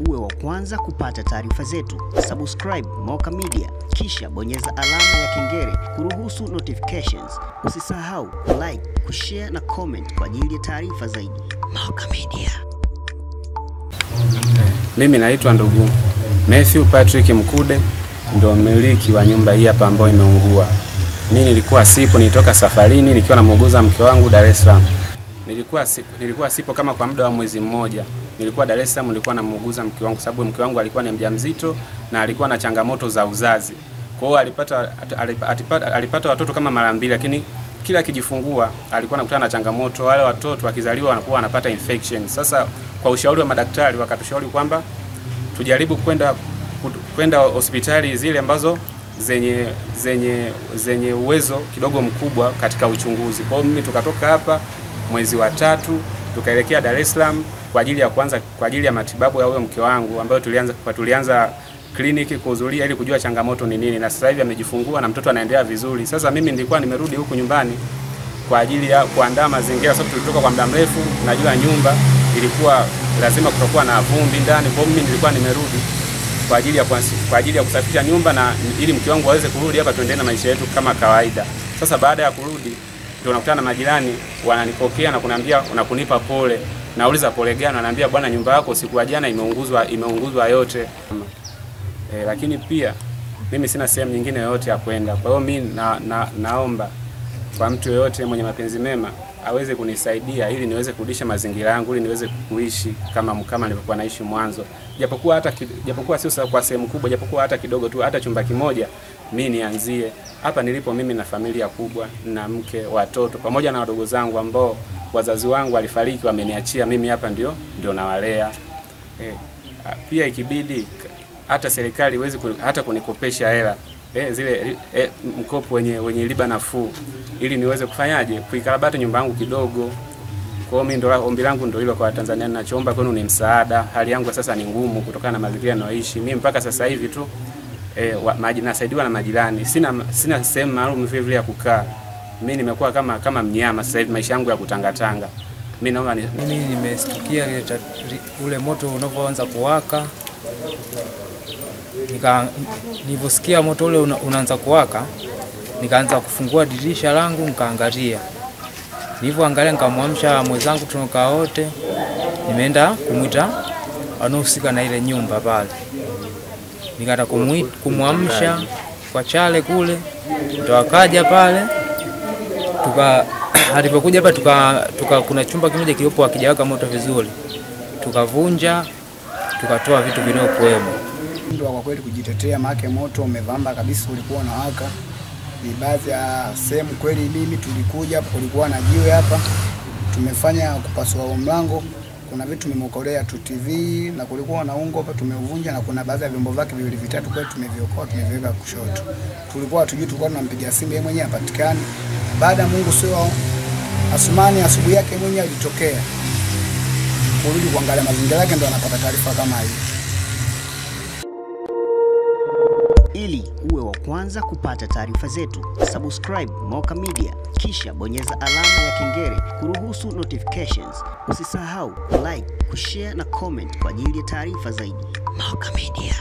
uwe wa kwanza kupata taarifa zetu, subscribe Moka Media kisha bonyeza alama ya kengele kuruhusu notifications. Usisahau like, kushare na comment kwa ajili ya taarifa zaidi. Moka Media. Mimi naitwa ndugu Matthew Patrick Mkude, ndio mmiliki wa nyumba hii hapa ambayo imeungua. Mimi nilitoka safarini nikiwa namuuguza mke wangu Dar es Salaam. Nilikuwa sipo kama kwa muda wa mwezi mmoja. Nilikuwa Dar es Salaam, nilikuwa namuuguza mke wangu sababu mke wangu alikuwa ni mjamzito na alikuwa na changamoto za uzazi. Kwa hiyo alipata watoto kama mara mbili, lakini kila akijifungua alikuwa anakutana na changamoto. Wale watoto wakizaliwa wanakuwa wanapata infection. Sasa kwa ushauri wa madaktari wakatushauri kwamba tujaribu kwenda hospitali zile ambazo zenye uwezo kidogo mkubwa katika uchunguzi. Kwa hiyo mimi tukatoka hapa mwezi wa 3 tukaelekea Dar es Salaam kwa ajili ya matibabu ya huyo mke wangu, ambayo tulianza kliniki kuhudhuria ili kujua changamoto ni nini, na sasa hivi amejifungua na mtoto anaendelea vizuri. Sasa mimi nilikuwa nimerudi huku nyumbani kwa ajili ya kuandaa mazingira, sababu tulitoka kwa muda mrefu. Najua nyumba ilikuwa lazima kutakuwa na vumbi ndani, kwa hiyo mimi nilikuwa nimerudi kwa ajili ya kusafisha nyumba na ili mke wangu aweze kurudi hapa tuendelee na maisha yetu kama kawaida. Sasa baada ya kurudi ndio nakutana na majirani, wananipokea na kuniambia unakunipa pole. Nauliza pole gani? Ananiambia bwana, nyumba yako siku ya jana imeunguzwa yote. Lakini pia mimi sina sehemu nyingine yoyote ya kwenda. Kwa hiyo mimi naomba kwa mtu yoyote mwenye mapenzi mema aweze kunisaidia ili niweze kurudisha mazingira yangu, ili niweze kuishi kama nilivyokuwa naishi mwanzo. Japokuwa sio kwa sehemu kubwa, japokuwa hata kidogo tu, hata chumba kimoja mimi nianzie. Hapa nilipo mimi na familia kubwa na mke, watoto pamoja na wadogo zangu ambao wazazi wangu walifariki, wameniachia mimi hapa ndio nawalea. Pia ikibidi hata serikali iweze hata kunikopesha hela zile mkopo wenye riba nafuu ili niweze kufanyaje kuikarabati nyumba yangu kidogo. Kwa hiyo mimi ndio ombi langu ndio hilo kwa Tanzania, ninachoomba kwenu ni msaada. Hali yangu sasa ni ngumu kutokana na mazingira ninayoishi. Mimi mpaka sasa hivi tu nasaidiwa na majirani. Sina sehemu maalum vile ya kukaa. Mimi nimekuwa kama mnyama sasa hivi, maisha yangu ya kutangatanga. Mimi nimestukia ule moto unapoanza kuwaka. Niliposikia moto ule unaanza kuwaka, nikaanza kufungua dirisha langu nikaangalia. Nilipoangalia nikamwamsha mwenzangu, tunakaa wote. Nimeenda kumuita wanaohusika na ile nyumba pale. Nikaenda kumwamsha kwa chale kule. Ndio akaja pale. Alipokuja hapa kuna chumba kimoja kiliopo hakijawaka moto vizuri. Tukavunja, tukatoa vitu vinavyokuwemo. Ndio kwa kweli kujitetea, maana moto umevamba kabisa, ulikuwa unawaka. Ni baadhi ya sehemu kweli mimi tulikuja hapo, kulikuwa na jiwe hapa. Tumefanya kupasua mlango. Kuna vitu tumemokolea tu TV na kulikuwa na ungo hapa tumeuvunja, na kuna baadhi ya vyombo vyake viwili vitatu kweli tumeviokoa, tumeviweka kushoto. Tulikuwa tunampigia simu yeye mwenyewe hapatikani. Baada Mungu sio Asumani asubuhi yake mwenyewe alitokea. Kurudi kuangalia mazingira yake ndio anapata taarifa kama hii. Ili uwe wa kwanza kupata taarifa zetu, subscribe Moka Media kisha bonyeza alama ya kengele kuruhusu notifications. Usisahau like, kushare na comment kwa ajili ya taarifa zaidi. Moka Media.